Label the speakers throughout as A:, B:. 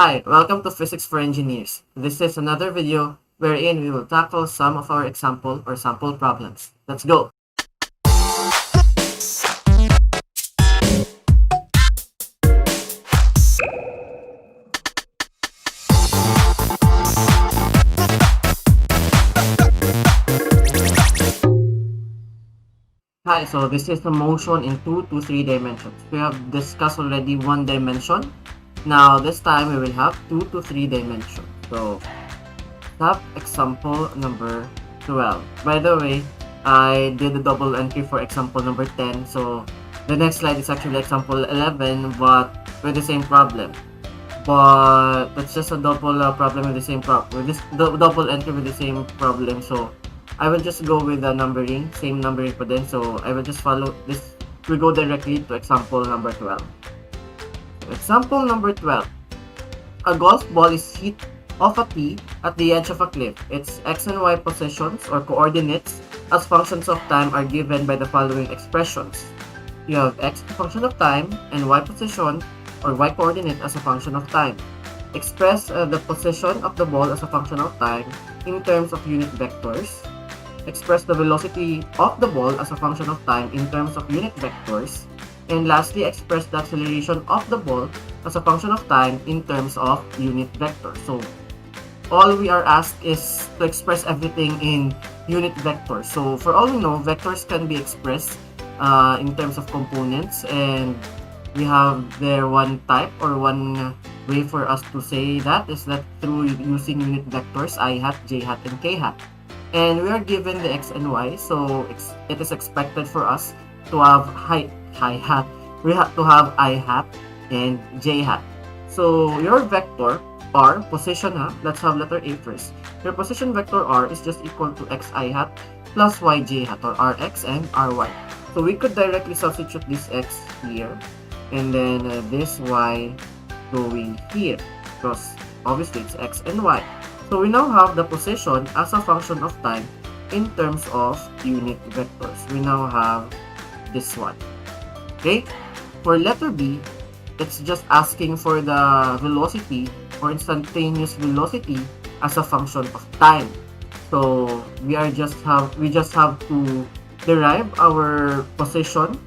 A: Hi, welcome to Physics for Engineers. This is another video wherein we will tackle some of our example or sample problems. Let's go! Hi, so this is a motion in 2 to 3 dimensions. We have discussed already 1 dimension. Now this time we will have 2 to 3 dimensions. So stop example number 12. By the way, I did a double entry for example number 10. So the next slide is actually example 11 but with the same problem. But that's just a double problem with the same problem. With this double entry with the same problem. So I will just go with the numbering, same numbering pa din. So I will just follow this. We go directly to example number 12. Example number 12. A golf ball is hit off a tee at the edge of a cliff. Its x and y positions or coordinates as functions of time are given by the following expressions. You have x as a function of time and y position or y coordinate as a function of time. Express the position of the ball as a function of time in terms of unit vectors. Express the velocity of the ball as a function of time in terms of unit vectors. And lastly, express the acceleration of the ball as a function of time in terms of unit vectors. So all we are asked is to express everything in unit vectors. So for all we know, vectors can be expressed in terms of components, and we have there one type or one way for us to say that is that through using unit vectors I hat, j hat, and k hat. And we are given the x and y, so it is expected for us to have hi hat. We have to have I hat and j hat. So your vector r, position ha, let's have letter A first. Your position vector r is just equal to xi hat plus yj hat, or rx and ry. So we could directly substitute this x here and then this y going here because obviously it's x and y. So we now have the position as a function of time in terms of unit vectors. We now have this one. Okay? For letter B, it's just asking for the velocity or instantaneous velocity as a function of time. So we just have to derive our position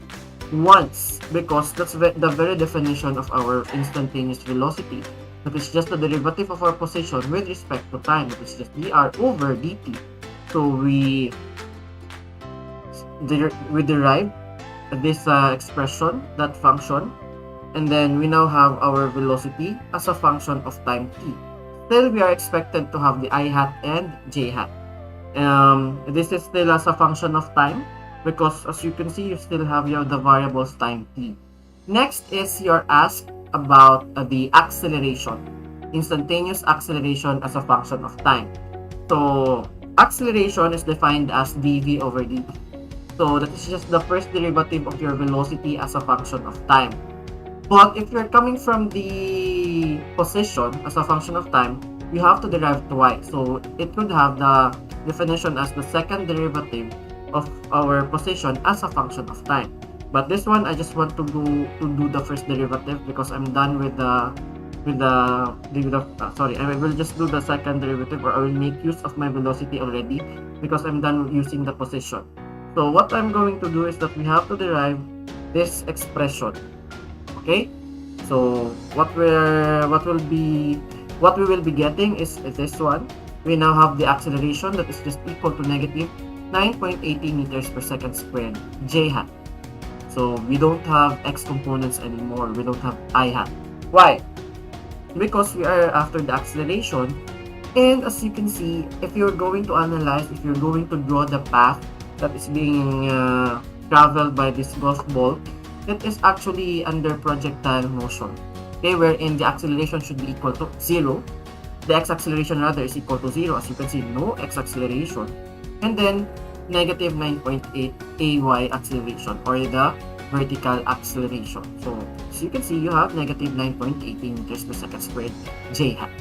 A: once because that's the very definition of our instantaneous velocity. That is just the derivative of our position with respect to time. That is just dr over dt. So we derive this expression, that function, and then we now have our velocity as a function of time t. Still, we are expected to have the I hat and j hat. This is still as a function of time because as you can see, you still have the variables time t. Next is you're asked about the acceleration, instantaneous acceleration as a function of time. So acceleration is defined as dv over dt. So that is just the first derivative of your velocity as a function of time. But if you're coming from the position as a function of time, you have to derive twice. So it could have the definition as the second derivative of our position as a function of time. But this one, I just want to do the first derivative because I'm done with the sorry, I will just do the second derivative, or I will make use of my velocity already because I'm done using the position. So what I'm going to do is that we have to derive this expression. Okay? So what we will be getting is this one. We now have the acceleration that is just equal to negative 9.80 meters per second squared j hat. So we don't have x components anymore. We don't have I hat. Why? Because we are after the acceleration. And as you can see, if you're going to analyze, if you're going to draw the path that is being traveled by this golf ball, it is actually under projectile motion. Okay, wherein the acceleration should be equal to 0. The x acceleration rather is equal to 0. As you can see, no x acceleration. And then negative 9.8 ay acceleration, or the vertical acceleration. So as you can see, you have negative 9.80 meters per second squared j hat.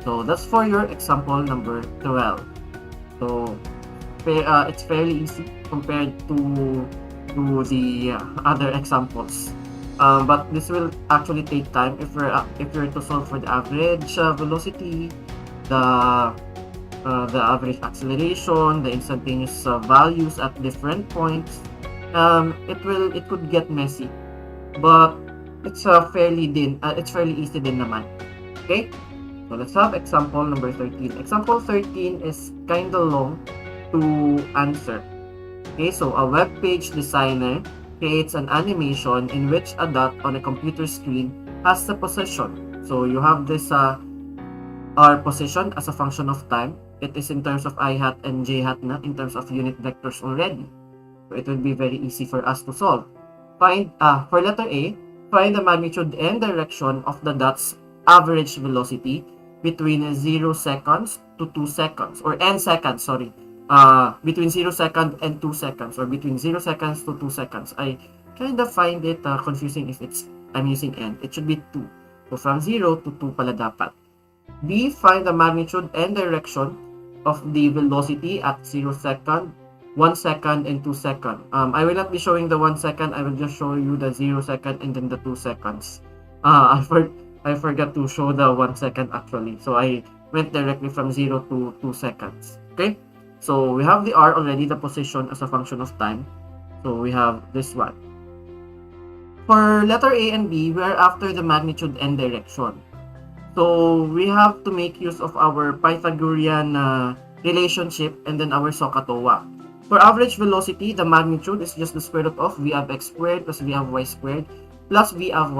A: So that's for your example number 12. So it's fairly easy compared to the other examples. But this will actually take time if you're to solve for the average velocity, the average acceleration, the instantaneous values at different points. It could get messy, but it's fairly easy din naman. Okay, so let's have example number 13. Example 13 is kind of long to answer. Okay, so a web page designer creates an animation in which a dot on a computer screen has a position. So you have this our position as a function of time. It is in terms of I hat and j hat, not in terms of unit vectors already. So it will be very easy for us to solve. For letter A, find the magnitude and direction of the dot's average velocity between 0 seconds to 2 seconds, or n seconds, sorry. Between 0 second and 2 seconds, or between 0 seconds to 2 seconds. I kind of find it confusing if I'm using n. It should be 2. So from 0 to 2 pala dapat. B, find the magnitude and direction of the velocity at 0 second, 1 second, and 2 second. I will not be showing the 1 second. I will just show you the 0 second and then the 2 seconds. I forgot to show the 1 second actually. So I went directly from 0 to 2 seconds. Okay? So we have the R already, the position as a function of time. So we have this one. For letter A and B, we are after the magnitude and direction. So we have to make use of our Pythagorean relationship and then our SOHCAHTOA. For average velocity, the magnitude is just the square root of v of x squared plus v of y squared plus v of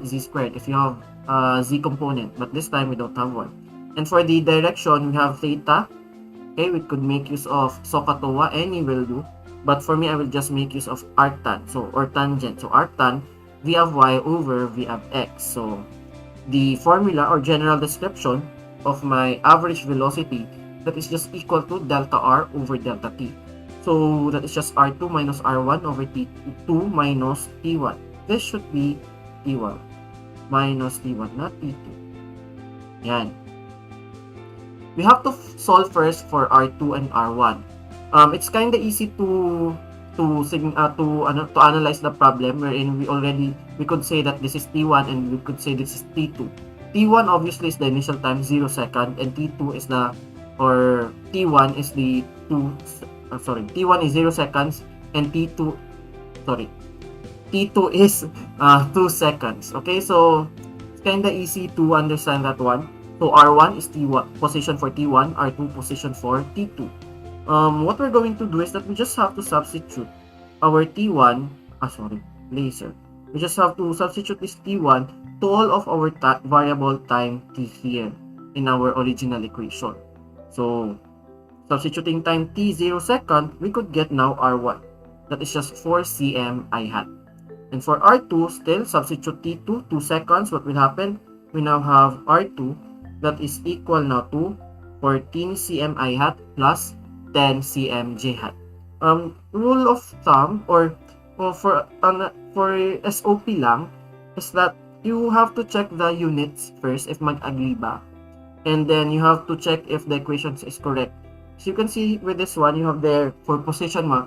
A: z squared if you have z component, but this time we don't have one. And for the direction, we have theta. Okay, we could make use of SOHCAHTOA, any will do. But for me, I will just make use of arctan, or tangent. So arctan, v of y over v of x. So the formula or general description of my average velocity, that is just equal to delta r over delta t. So that is just r2 minus r1 over t2 minus t1. This should be t1 minus t1, not t2. Yan. We have to solve first for r2 and r1. It's kind of easy to analyze the problem, wherein we could say that this is t1 and we could say this is t2. T1 obviously is the initial time, 0 second, and t1 is T1 is 0 seconds and T2 is 2 seconds. Okay, so it's kinda easy to understand that one. So R1 is T1 position for T1, R2 position for T2. What we're going to do is that we just have to substitute our T1, laser. We just have to substitute this T1 to all of our variable time T here in our original equation. So substituting time t 0 second, we could get now R1. That is just 4 cm I hat. And for R2, still substitute t2, 2 seconds. What will happen? We now have R2 that is equal now to 14 cm I hat plus 10 cm j hat. Rule of thumb for SOP lang is that you have to check the units first if mag-agree ba. And then you have to check if the equations is correct. So you can see with this one, you have there for position mo,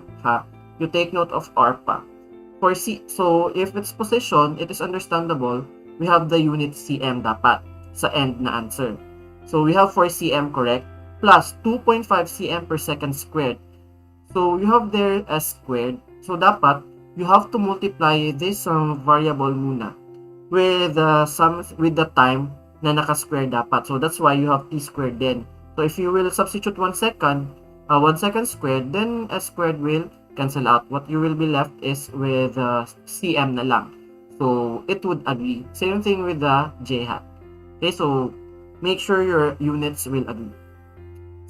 A: you take note of R pa. For C, so if it's position, it is understandable, we have the unit cm dapat sa end na answer. So we have 4 cm correct, plus 2.5 cm per second squared. So you have there s squared. So dapat, you have to multiply this variable muna with the time na naka-square dapat. So that's why you have t squared then. So if you will substitute 1 second squared, then s squared will cancel out. What you will be left is with cm na lang. So it would agree. Same thing with the j hat. Okay, so make sure your units will agree.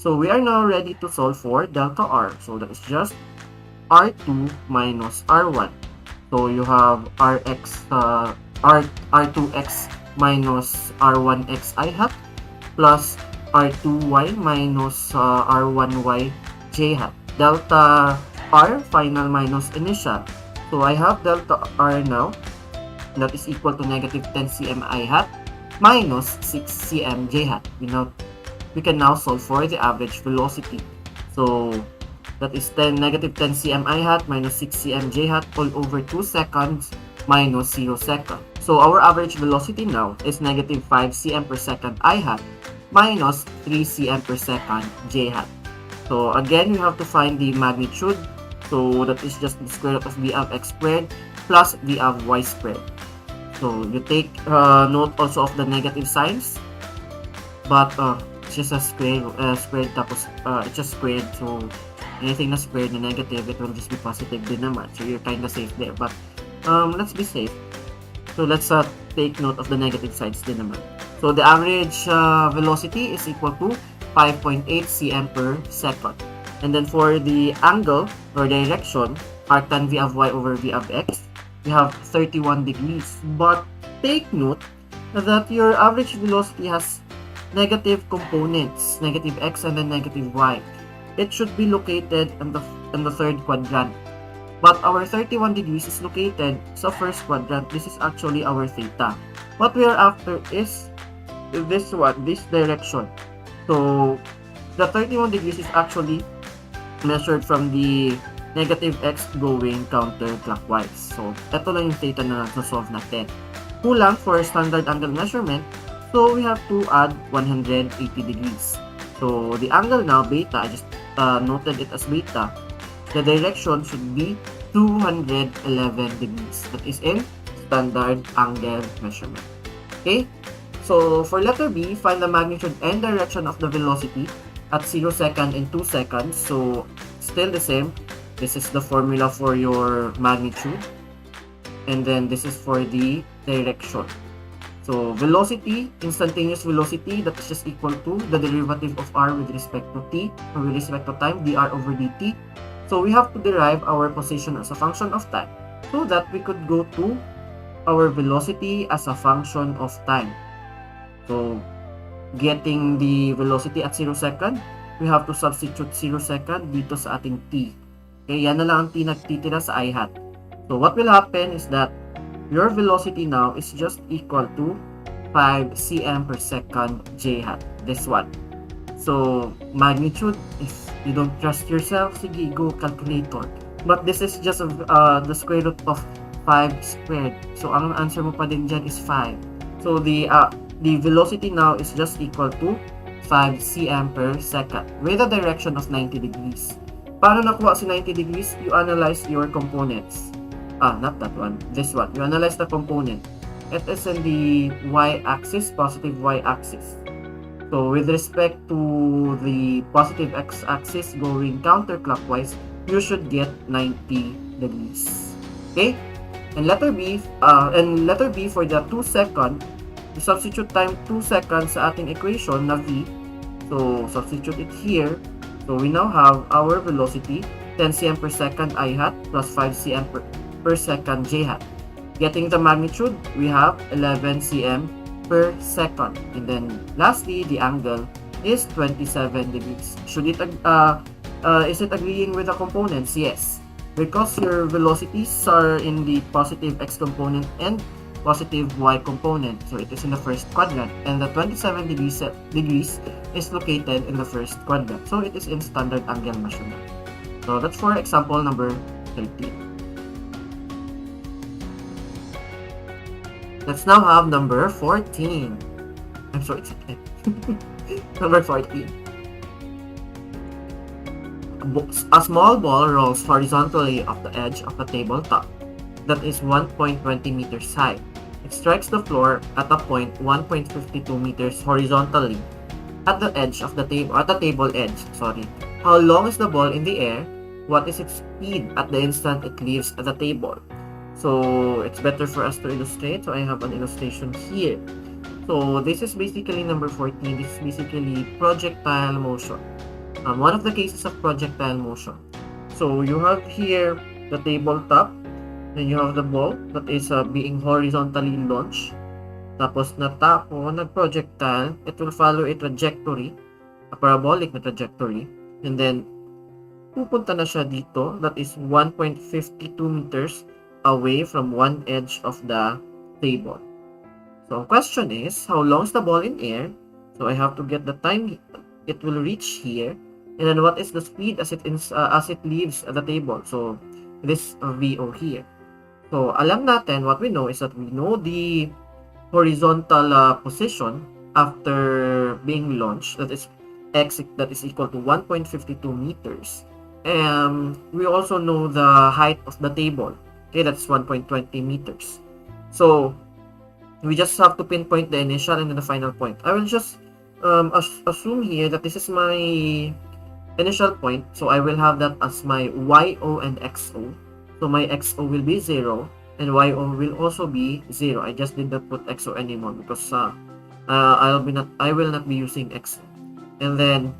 A: So we are now ready to solve for delta r. So that is just r2 minus r1. So you have r2x minus r1x I hat plus r2y minus r1y j hat. Delta r final minus initial. So I have delta r now that is equal to negative 10 cm I hat minus 6 cm j hat. We can now solve for the average velocity. So that is negative 10 cm I hat minus 6 cm j hat all over 2 seconds minus 0 second. So our average velocity now is negative 5 cm per second I hat minus 3 cm per second j hat. So again, we have to find the magnitude. So that is just the square root of v of x squared plus v of y squared. So you take note also of the negative signs, but it's just a squared tapos it's just squared. So anything na squared na negative, it will just be positive din naman. So you're kind of safe there. But let's be safe. So let's take note of the negative sides din naman. So the average velocity is equal to 5.8 cm per second. And then for the angle or direction, arctan v of y over v of x, we have 31 degrees. But take note that your average velocity has negative components, negative x and then negative y. It should be located in the third quadrant. But our 31 degrees is located sa first quadrant. This is actually our theta. What we are after is this one, this direction. So the 31 degrees is actually measured from the negative x going counterclockwise. So ito lang yung theta na solve natin. Kulang for standard angle measurement, so we have to add 180 degrees. So the angle now, beta, I just noted it as beta. The direction should be 211 degrees. That is in standard angle measurement. Okay? So for letter B, find the magnitude and direction of the velocity at 0 second and 2 seconds. So still the same. This is the formula for your magnitude. And then this is for the direction. So velocity, instantaneous velocity, that is just equal to the derivative of r with respect to t, or with respect to time, dr over dt. So we have to derive our position as a function of time so that we could go to our velocity as a function of time. So getting the velocity at 0 second, we have to substitute 0 second dito sa ating t. Okay, yan na lang ang t nagtitira sa I hat. So what will happen is that your velocity now is just equal to 5 cm per second j hat. This one. So magnitude, if you don't trust yourself, sige, go calculator. But this is just the square root of 5 squared. So ang answer mo pa din dyan is 5. So the velocity now is just equal to 5 cm per second with a direction of 90 degrees. Paano nakuha si 90 degrees? You analyze your components. Not that one. This one. You analyze the component. It is in the y-axis, positive y-axis. So with respect to the positive x-axis going counterclockwise, you should get 90 degrees. Okay? And letter B for the 2 second, you substitute time 2 seconds sa ating equation na v. So substitute it here. So we now have our velocity 10 cm per second I hat plus 5 cm per second j hat. Getting the magnitude, we have 11 cm per second. And then lastly, the angle is 27 degrees. Is it agreeing with the components? Yes. Because your velocities are in the positive x component and positive y component. So it is in the first quadrant. And the 27 degrees is located in the first quadrant. So it is in standard angle measurement. So that's for example number 13. Let's now have number 14. I'm so excited. Number 14. A small ball rolls horizontally off the edge of a tabletop that is 1.20 meters high. It strikes the floor at a point 1.52 meters horizontally at the edge of the table, table edge. How long is the ball in the air? What is its speed at the instant it leaves the table? So it's better for us to illustrate. So I have an illustration here. So this is basically number 14. This is basically projectile motion. One of the cases of projectile motion. So you have here the tabletop. Then you have the ball that is being horizontally launched. Tapos nag-projectile. It will follow a trajectory, a parabolic na trajectory. And then pupunta na siya dito. That is 1.52 meters away from one edge of the table. So question is, how long is the ball in air? So I have to get the time it will reach here, and then what is the speed as it leaves the table. So this VO here. So, alam natin, what we know is that we know the horizontal position after being launched, that is x, that is equal to 1.52 meters. And we also know the height of the table. Okay, that's 1.20 meters. So, we just have to pinpoint the initial and then the final point. I will just assume here that this is my initial point. So I will have that as my YO and XO. So my XO will be 0 and YO will also be 0. I just did not put XO anymore because I will not be using XO. And then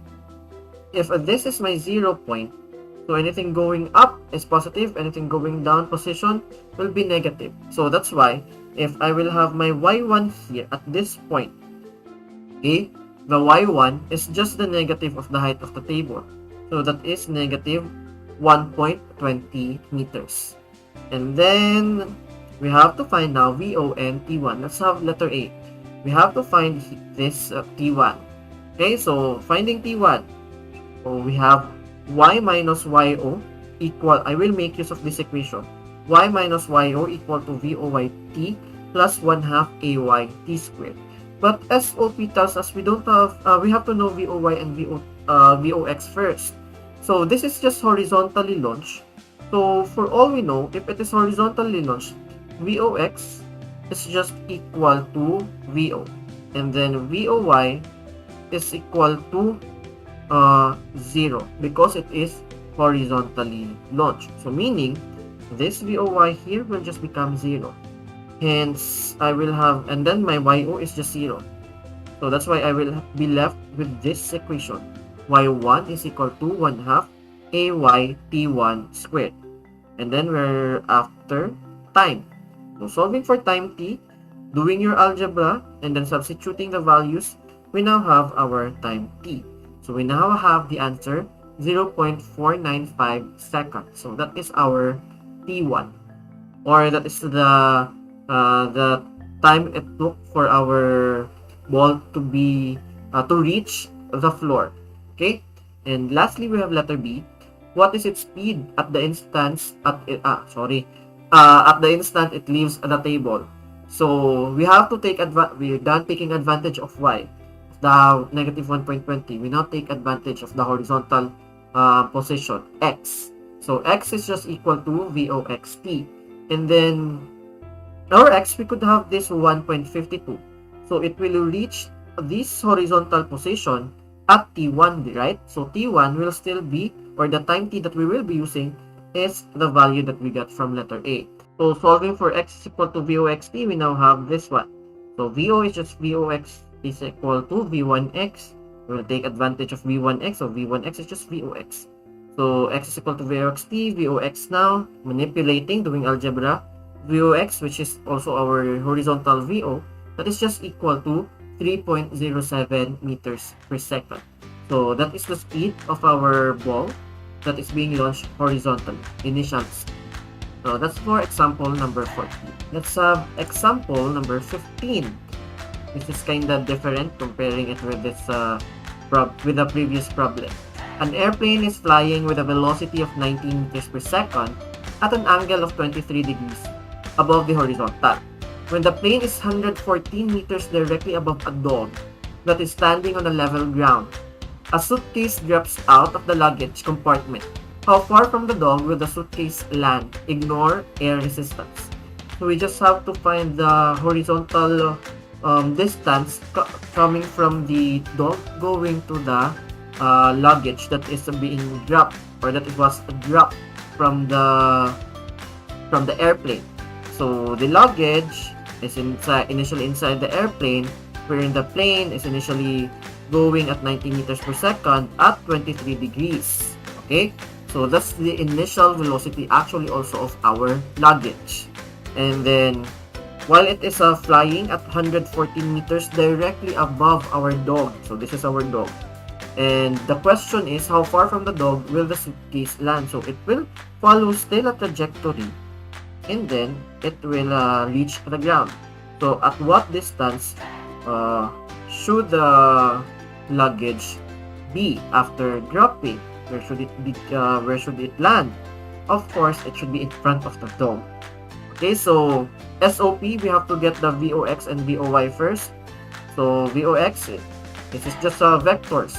A: if this is my 0 point, so anything going up is positive, anything going down position will be negative. So that's why if I will have my y1 here at this point, okay, the y1 is just the negative of the height of the table. So that is negative 1.20 meters. And then we have to find now VO and T1. Let's have letter A. We have to find this T1. Okay, so finding T1. So we have y minus yo equal, I will make use of this equation. Y minus yo equal to VOYT plus 1/2 AYT squared. But SOP tells us we don't have, we have to know VOY and VOX first. So this is just horizontally launched. So for all we know, if it is horizontally launched, VOX is just equal to VO. And then VOY is equal to 0 because it is horizontally launched. So meaning this VOY here will just become 0. Hence, I will have, and then my YO is just 0. So that's why I will be left with this equation. Y1 is equal to 1/2 AYT1 squared. And then we're after time. So solving for time t, doing your algebra, and then substituting the values, we now have our time t. So we now have the answer 0.495 seconds. So that is our T1, or that is the time it took for our ball to be to reach the floor. Okay, and lastly we have letter B. What is its speed at the instant at the instant it leaves the table? So we have to take we're done taking advantage of y, the negative 1.20. We now take advantage of the horizontal position x. So x is just equal to VOXT, and then our x, we could have this 1.52. So it will reach this horizontal position at T1, right? So T1 will still be, or the time t that we will be using is the value that we got from letter A. So solving for x is equal to VOXT, we now have this one. So VO is just VOX is equal to V1x. We will take advantage of V1x, so V1x is just VOX. So x is equal to VOXT, VOX now, manipulating, doing algebra. VOX, which is also our horizontal VO, that is just equal to 3.07 meters per second. So that is the speed of our ball that is being launched horizontally, initial speed. So that's for example number 14. Let's have example number 15. This is kind of different comparing it with this with the previous problem. An airplane is flying with a velocity of 19 meters per second at an angle of 23 degrees above the horizontal. When the plane is 114 meters directly above a dog that is standing on a level ground, a suitcase drops out of the luggage compartment. How far from the dog will the suitcase land? Ignore air resistance. So we just have to find the horizontal distance coming from the dog going to the luggage that is being dropped, or that it was dropped from the airplane. So the luggage is initially inside the airplane, wherein the plane is initially going at 90 meters per second at 23 degrees. Okay, so that's the initial velocity actually also of our luggage. And then while it is flying at 114 meters directly above our dog, so this is our dog, and the question is how far from the dog will the suitcase land? So it will follow still a trajectory, and then it will reach the ground. So at what distance should the luggage be after dropping? Where should it be? Where should it land? Of course, it should be in front of the dog. Okay, so SOP, we have to get the VOX and VOY first. So VOX, this is just vectors.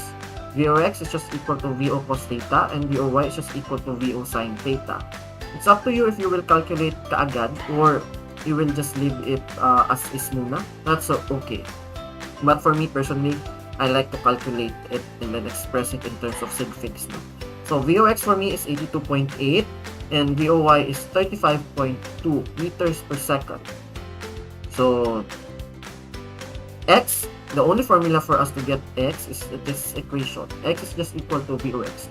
A: VOX is just equal to VO cos theta and VOY is just equal to VO sin theta. It's up to you if you will calculate kaagad or you will just leave it as is muna. That's okay. But for me personally, I like to calculate it and then express it in terms of sig figs. No? So VOX for me is 82.8 and VOY is 35.2 meters per second. So X, the only formula for us to get X is this equation. X is just equal to VOX.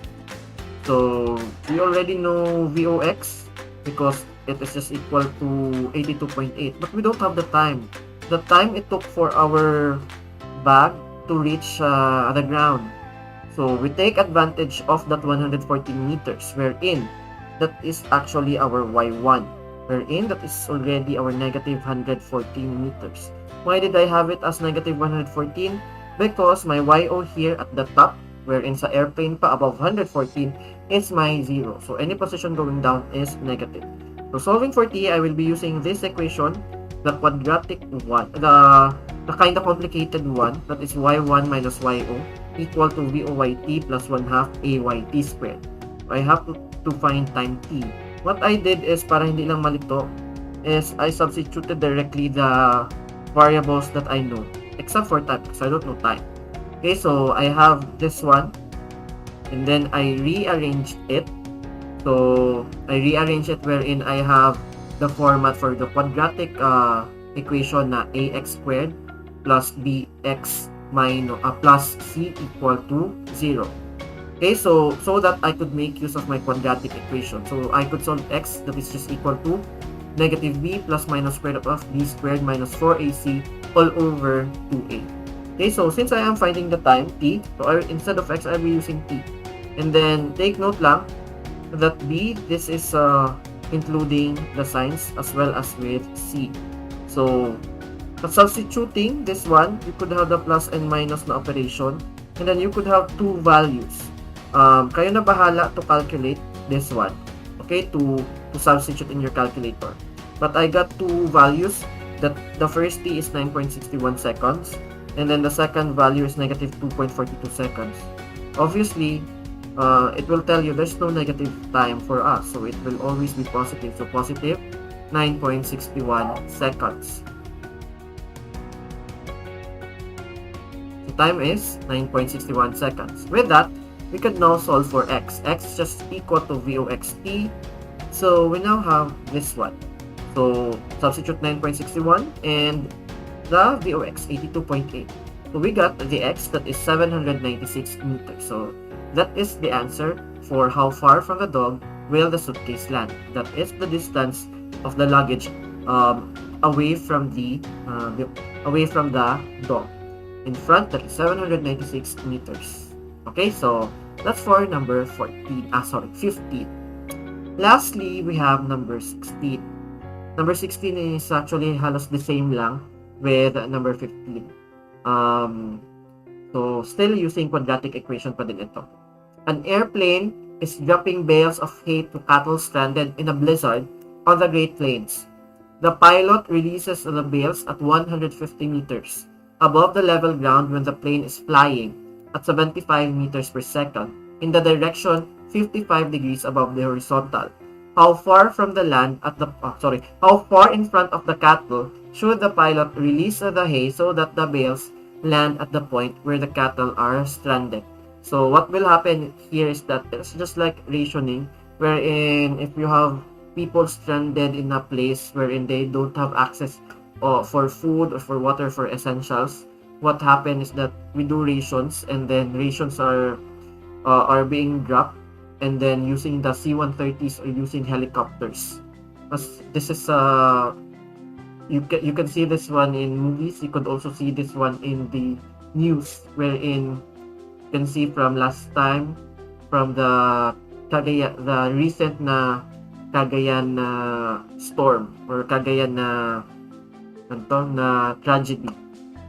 A: So we already know VOX because it is just equal to 82.8, but we don't have the time. The time it took for our bag to reach the ground. So we take advantage of that 114 meters, wherein that is actually our Y1, wherein that is already our negative 114 meters. Why did I have it as negative 114? Because my YO here at the top, wherein sa airplane pa above 114, is my 0. So any position going down is negative. So solving for t, I will be using this equation, the quadratic one, the kind of complicated one, that is y1 minus yo equal to voyt plus 1/2 ayt squared. So I have to find time t. What I did is, para hindi lang malito, is I substituted directly the variables that I know, except for time, because I don't know time. Okay, so I have this one, and then I rearrange it. So I rearrange it wherein I have the format for the quadratic equation na ax squared plus bx minus plus c equal to 0. Okay, so that I could make use of my quadratic equation. So I could solve x, that is just equal to negative b plus minus square root of b squared minus 4ac all over 2a. Okay, so since I am finding the time t, so instead of x, I'll be using t. And then take note lang that b, this is including the signs as well as with c. So substituting this one, you could have the plus and minus na operation, and then you could have two values. Kayo na bahala to calculate this one, okay, to substitute in your calculator. But I got two values, that the first t is 9.61 seconds, and then the second value is negative 2.42 seconds. Obviously, it will tell you there's no negative time for us, so it will always be positive. So positive 9.61 seconds. So time is 9.61 seconds. With that, we can now solve for x. X is just equal to voxt. So we now have this one. So substitute 9.61 and the vox 82.8. So we got the x, that is 796 meters. So that is the answer for how far from the dog will the suitcase land. That is the distance of the luggage away from the dog. In front, that is 796 meters. Okay, so that's for number 15. Lastly, we have number 16. Number 16 is actually halos the same lang with number 15. So still using quadratic equation pa din ito. An airplane is dropping bales of hay to cattle stranded in a blizzard on the Great Plains. The pilot releases the bales at 150 meters above the level ground when the plane is flying at 75 meters per second in the direction 55 degrees above the horizontal. How far from the land at the how far in front of the cattle should the pilot release the hay so that the bales land at the point where the cattle are stranded? So what will happen here is that it's just like rationing, wherein if you have people stranded in a place wherein they don't have access for food or for water, for essentials, what happens is that we do rations, and then rations are being dropped, and then using the C-130s or using helicopters. As this is you can see this one in movies. You could also see this one in the news, wherein you can see from last time, from the recent na Cagayan storm or Cagayan na tragedy.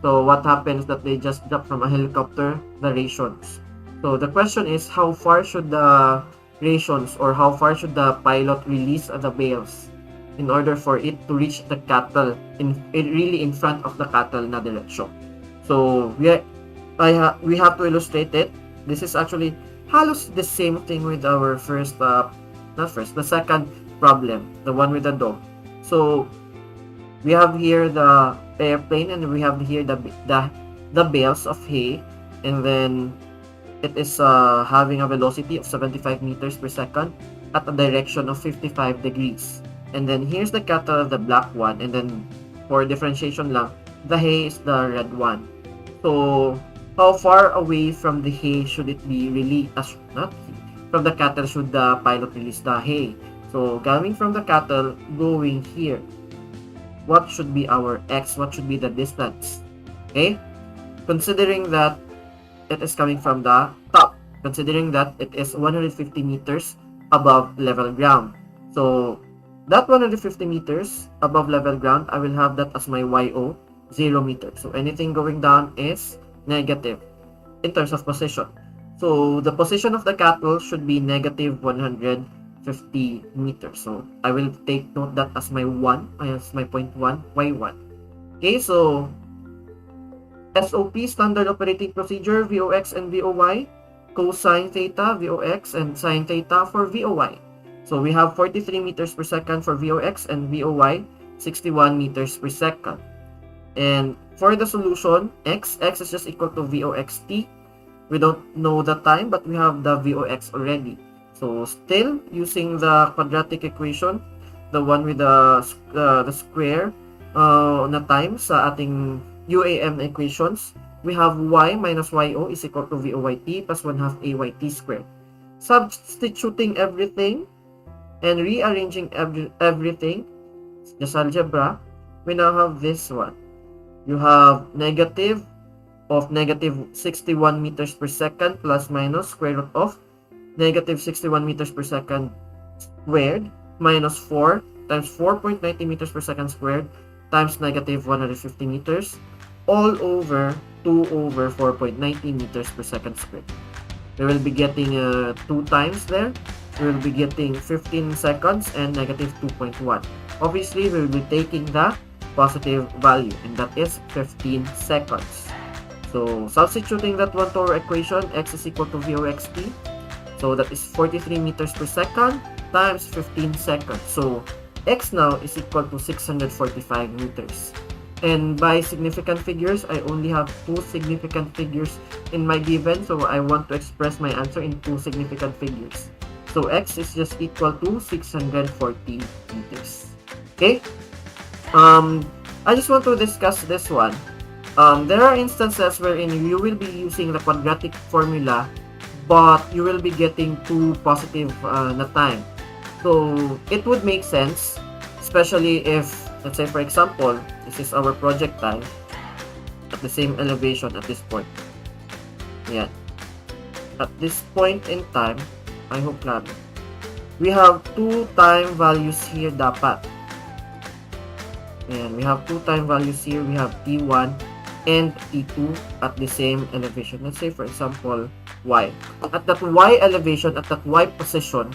A: So what happens that they just drop from a helicopter the rations. So the question is, how far should the rations or how far should the pilot release the bales in order for it to reach the cattle really in front of the cattle na direction. So we have to illustrate it. This is actually halos the same thing with our the second problem, the one with the dog. So we have here the airplane, and we have here the bales of hay, and then it is having a velocity of 75 meters per second at a direction of 55 degrees. And then here's the cattle, the black one, and then for differentiation lang, the hay is the red one. So how far away from the hay should it be not from the cattle should the pilot release the hay? So coming from the cattle, going here, what should be our x? What should be the distance? Okay, considering that it is coming from the top, considering that it is 150 meters above level ground. So that 150 meters above level ground, I will have that as my YO, 0 meters. So anything going down is negative in terms of position. So the position of the cattle should be negative 150 meters. So I will take note that as my 1, as my point 1, Y1. Okay, so SOP, standard operating procedure, VOX and VOY, cosine theta, VOX, and sine theta for VOY. So we have 43 meters per second for VOX and VOY, 61 meters per second. And for the solution, x is just equal to VOXT. We don't know the time, but we have the VOX already. So still using the quadratic equation, the one with the square na time sa ating UAM equations, we have y minus yo is equal to VOYT plus 1/2 AYT squared. Substituting everything and rearranging everything, just algebra, we now have this one. You have negative 61 meters per second plus minus square root of negative 61 meters per second squared minus 4 times 4.90 meters per second squared times negative 150 meters all over 2 over 4.90 meters per second squared. We will be getting 2 times there. We will be getting 15 seconds and negative 2.1. Obviously, we will be taking the positive value, and that is 15 seconds. So substituting that one to our equation, x is equal to VOXT. So that is 43 meters per second times 15 seconds. So x now is equal to 645 meters. And by significant figures, I only have 2 significant figures in my given. So I want to express my answer in 2 significant figures. So x is just equal to 640 meters. Okay? I just want to discuss this one. There are instances wherein you will be using the quadratic formula, but you will be getting 2 positive na time. So it would make sense, especially if, let's say for example, this is our projectile at the same elevation at this point. Yeah. At this point in time, I hope not. We have 2 time values here dapat. And we have 2 time values here. We have T1 and T2 at the same elevation. Let's say for example, Y. At that Y elevation, at that Y position,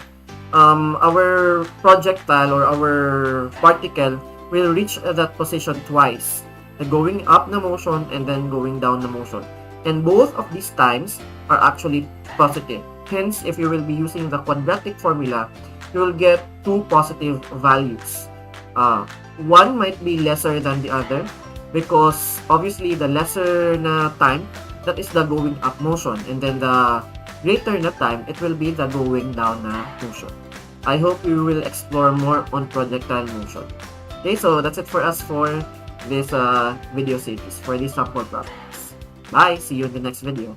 A: our projectile or our particle will reach that position twice. The going up na motion and then going down na motion. And both of these times are actually positive. Hence, if you will be using the quadratic formula, you will get 2 positive values. One might be lesser than the other because obviously the lesser na time, that is the going up motion, and then the greater na time, it will be the going down na motion. I hope you will explore more on projectile motion. Okay, so that's it for us for this video series, for this sample problems. Bye! See you in the next video.